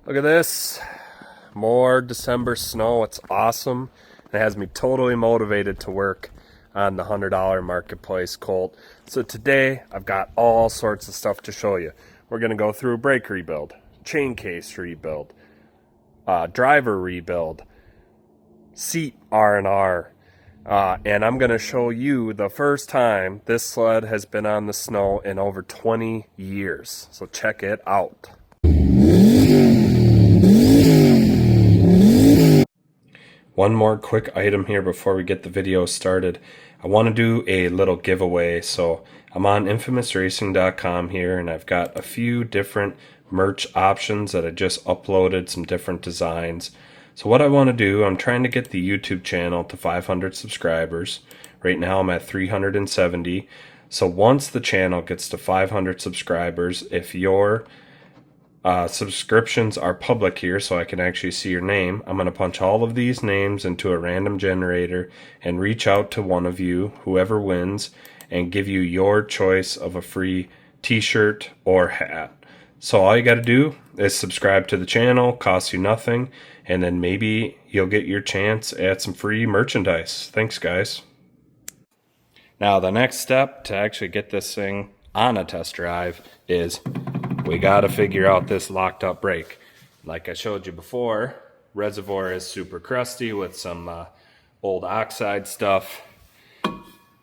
Look at this. More December snow. It's awesome. It has me totally motivated to work on the $100 marketplace Colt. So today I've got all sorts of stuff to show you. We're going to go through a brake rebuild, chain case rebuild, driver rebuild, seat R&R, and I'm going to show you the first time this sled has been on the snow in over 20 years. So check it out. One more quick item here before we get the video started. I want to do a little giveaway. So I'm on infamousracing.com here, and I've got a few different merch options that I just uploaded, some different designs. So what I want to do, I'm trying to get the YouTube channel to 500 subscribers. Right now I'm at 370. So once the channel gets to 500 subscribers, if your subscriptions are public here, so I can actually see your name, I'm going to punch all of these names into a random generator and reach out to one of you, whoever wins, and give you your choice of a free t-shirt or hat. So all you got to do is subscribe to the channel, costs you nothing, and then maybe you'll get your chance at some free merchandise. Thanks, guys. Now the next step to actually get this thing on a test drive is we got to figure out this locked up brake. Like I showed you before, reservoir is super crusty with some old oxide stuff.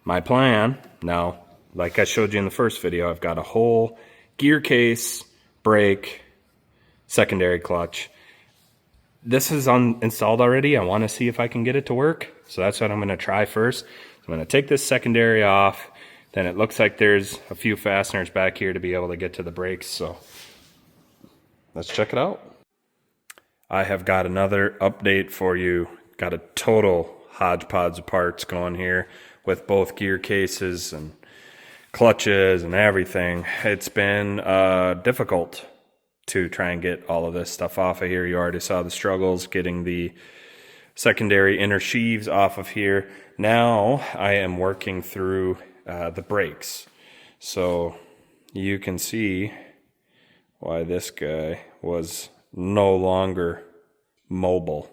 My plan now, like I showed you in the first video, I've got a whole gear case, brake, secondary clutch. This is installed already. I want to see if I can get it to work. So that's what I'm going to try first. I'm going to take this secondary off. Then it looks like there's a few fasteners back here to be able to get to the brakes. So let's check it out. I have got another update for you. Got a total hodgepodge of parts going here with both gear cases and clutches and everything. It's been difficult to try and get all of this stuff off of here. You already saw the struggles getting the secondary inner sheaves off of here. Now I am working through the brakes. So you can see why this guy was no longer mobile.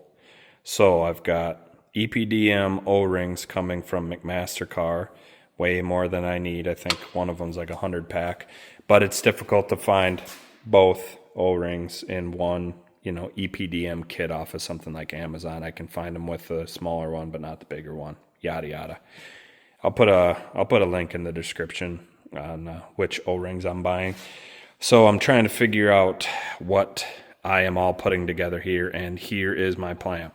So I've got EPDM O-rings coming from McMaster-Carr, way more than I need. I think one of them's like 100 pack, but it's difficult to find both O-rings in one, EPDM kit off of something like Amazon. I can find them with the smaller one, but not the bigger one. Yada yada. I'll put a link in the description on which O-rings I'm buying. So I'm trying to figure out what I am all putting together here, and here is my plan.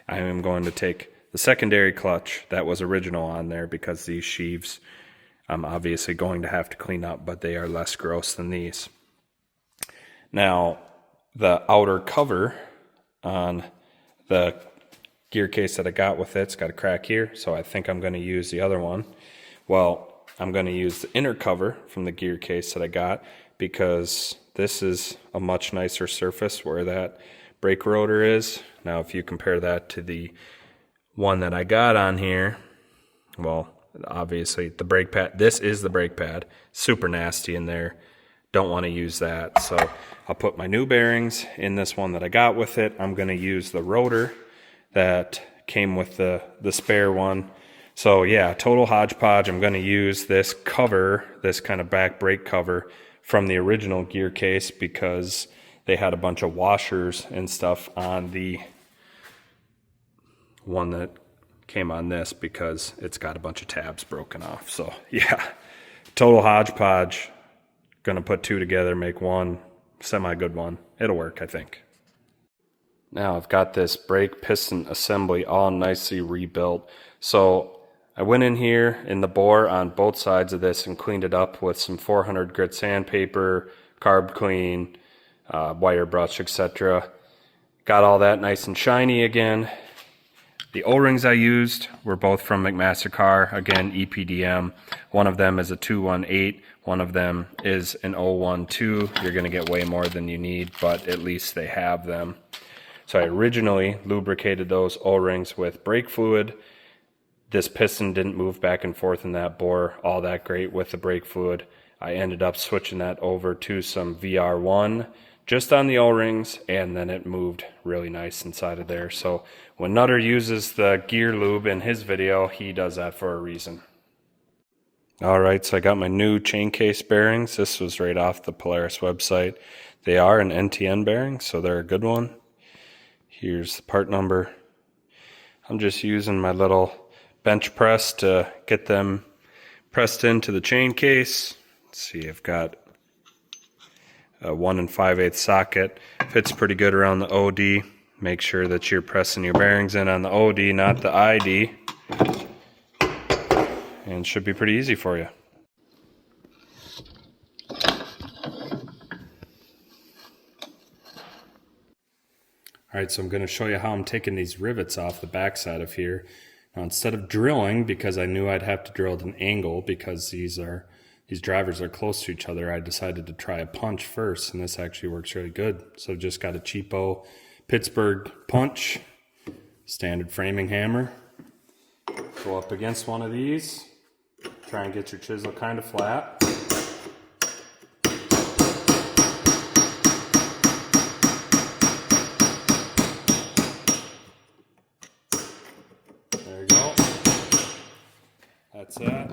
I am going to take the secondary clutch that was original on there, because these sheaves I'm obviously going to have to clean up, but they are less gross than these. Now, the outer cover on the gear case that I got with it's got a crack here, so I think I'm going to use the other one. Well, I'm going to use the inner cover from the gear case that I got, because this is a much nicer surface where that brake rotor is. Now, if you compare that to the one that I got on here, well, obviously the brake pad, this is the brake pad, super nasty in there. Don't want to use that. So I'll put my new bearings in this one that I got with it. I'm going to use the rotor that came with the spare one. So yeah, total hodgepodge. I'm going to use this cover, this kind of back brake cover from the original gear case, because they had a bunch of washers and stuff on the one that came on this, because it's got a bunch of tabs broken off. So yeah, total hodgepodge. Gonna put two together, make one semi-good one. It'll work, I think. Now I've got this brake piston assembly all nicely rebuilt. So I went in here in the bore on both sides of this and cleaned it up with some 400 grit sandpaper, carb clean, wire brush, etc. Got all that nice and shiny again. The O-rings I used were both from McMaster-Carr, again EPDM. One of them is a 218, one of them is an 012. You're going to get way more than you need, but at least they have them. So I originally lubricated those O-rings with brake fluid. This piston didn't move back and forth in that bore all that great with the brake fluid. I ended up switching that over to some VR1 just on the O-rings, and then it moved really nice inside of there. So when Nutter uses the gear lube in his video, he does that for a reason. All right, so I got my new Chaincase bearings. This was right off the Polaris website. They are an NTN bearing, so they're a good one. Here's the part number. I'm just using my little bench press to get them pressed into the Chaincase. Let's see, I've got a 1 5/8 socket. Fits pretty good around the OD. Make sure that you're pressing your bearings in on the OD, not the ID. And it should be pretty easy for you. Alright, so I'm going to show you how I'm taking these rivets off the backside of here. Now, instead of drilling, because I knew I'd have to drill at an angle because these drivers are close to each other, I decided to try a punch first, and this actually works really good. So I've just got a cheapo Pittsburgh punch, standard framing hammer. Go up against one of these, try and get your chisel kind of flat. There you go. That's that.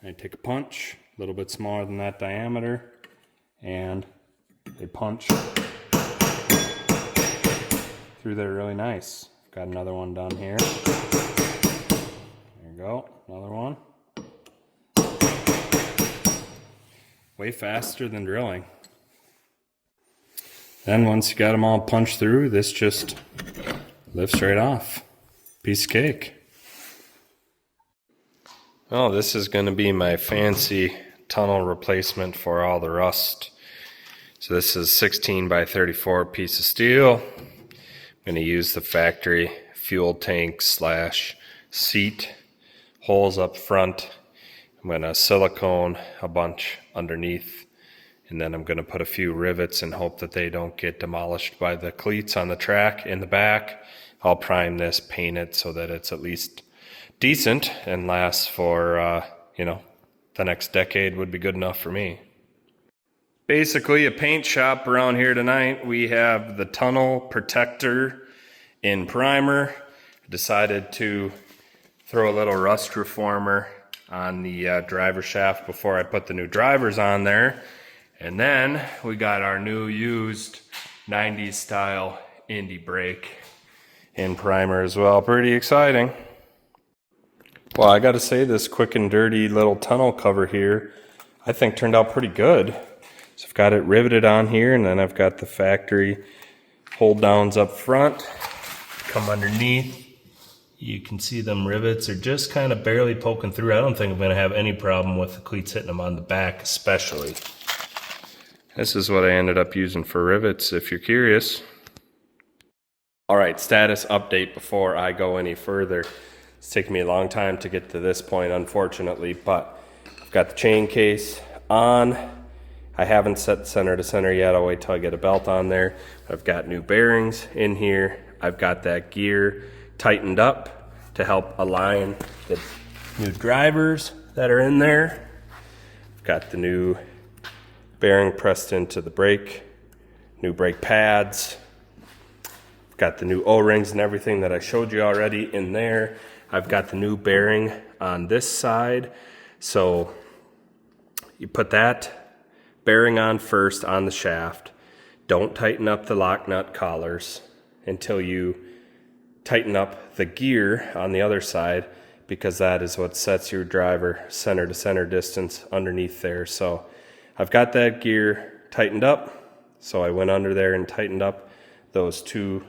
I take a punch, a little bit smaller than that diameter, and a punch through there really nice. Got another one down here. There you go, another one. Way faster than drilling. Then once you got them all punched through, this just lifts right off. Piece of cake. Oh, this is going to be my fancy tunnel replacement for all the rust. So this is 16 by 34 piece of steel. I'm going to use the factory fuel tank / seat holes up front. I'm going to silicone a bunch underneath, and then I'm going to put a few rivets and hope that they don't get demolished by the cleats on the track in the back. I'll prime this, paint it so that it's at least decent and lasts for, the next decade would be good enough for me. Basically a paint shop around here tonight. We have the tunnel protector in primer. I decided to throw a little rust reformer on the driver shaft before I put the new drivers on there. And then we got our new used 90s style Indy brake in primer as well. Pretty exciting. Well, I gotta say, this quick and dirty little tunnel cover here, I think turned out pretty good. So I've got it riveted on here, and then I've got the factory hold downs up front. Come underneath, you can see them rivets are just kind of barely poking through. I don't think I'm gonna have any problem with the cleats hitting them on the back especially. This is what I ended up using for rivets, if you're curious. All right, status update before I go any further. It's taken me a long time to get to this point, unfortunately, but I've got the Chaincase on. I haven't set center to center yet. I'll wait till I get a belt on there. I've got new bearings in here. I've got that gear tightened up to help align the new drivers that are in there. I've got the new bearing pressed into the brake, new brake pads. I've got the new O-rings and everything that I showed you already in there. I've got the new bearing on this side. So you put that bearing on first on the shaft. Don't tighten up the lock nut collars until you tighten up the gear on the other side, because that is what sets your driver center to center distance underneath there. So I've got that gear tightened up. So I went under there and tightened up those two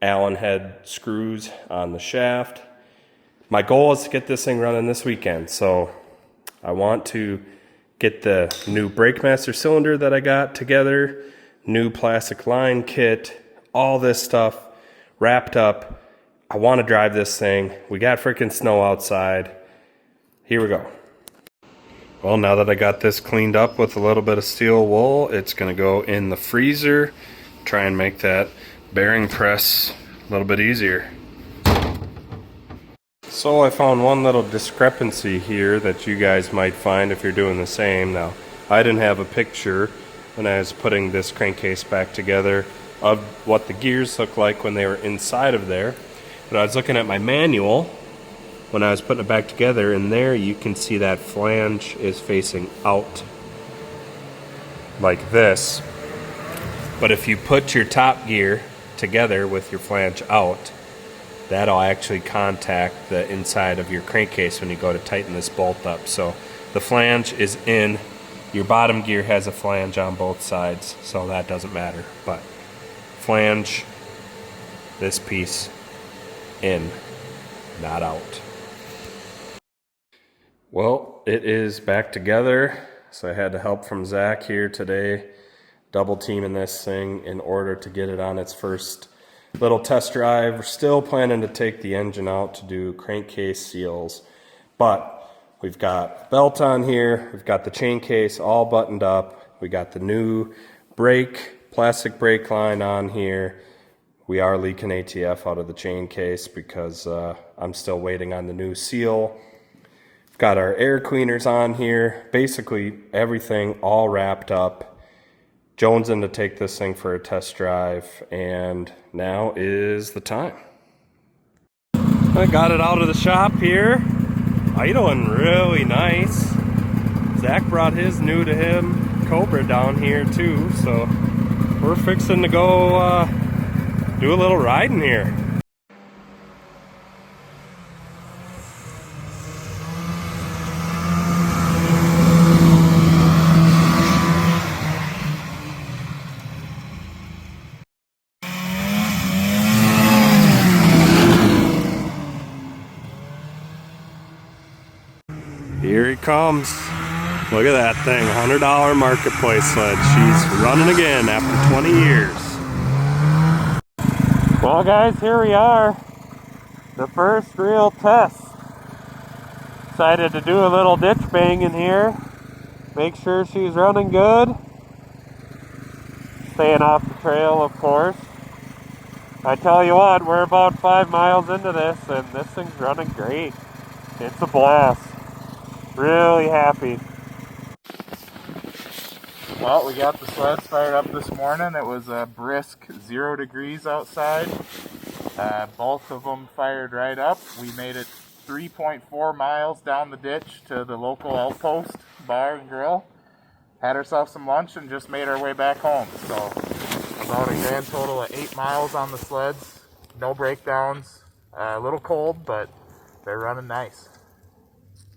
Allen head screws on the shaft. My goal is to get this thing running this weekend, so I want to get the new BrakeMaster cylinder that I got together, new plastic line kit, all this stuff wrapped up. I want to drive this thing. We got freaking snow outside. Here we go. Well, now that I got this cleaned up with a little bit of steel wool, it's going to go in the freezer. Try and make that bearing press a little bit easier. So I found one little discrepancy here that you guys might find if you're doing the same. Now, I didn't have a picture when I was putting this crankcase back together of what the gears look like when they were inside of there. But I was looking at my manual when I was putting it back together, and there you can see that flange is facing out like this. But if you put your top gear together with your flange out, that'll actually contact the inside of your crankcase when you go to tighten this bolt up. So the flange is in. Your bottom gear has a flange on both sides, so that doesn't matter. But flange, this piece in, not out. Well, it is back together. So I had the help from Zach here today, double teaming this thing in order to get it on its first little test drive. We're still planning to take the engine out to do crankcase seals, but we've got belt on here, we've got the chain case all buttoned up, we got the new plastic brake line on here. We are leaking ATF out of the chain case because I'm still waiting on the new seal. We've got our air cleaners on here, basically everything all wrapped up. Jonesing to take this thing for a test drive, and now is the time. I got it out of the shop here. Idling really nice. Zach brought his new to him Cobra down here too, so we're fixing to go do a little riding here. Here he comes. Look at that thing, $100 marketplace sled. She's running again after 20 years. Well guys, here we are. The first real test. Decided to do a little ditch banging here. Make sure she's running good. Staying off the trail, of course. I tell you what, we're about 5 miles into this and this thing's running great. It's a blast. Really happy. Well, we got the sleds fired up this morning. It was a brisk 0 degrees outside. Both of them fired right up. We made it 3.4 miles down the ditch to the local outpost bar and grill. Had ourselves some lunch and just made our way back home. So about a grand total of 8 miles on the sleds. No breakdowns. A little cold, but they're running nice.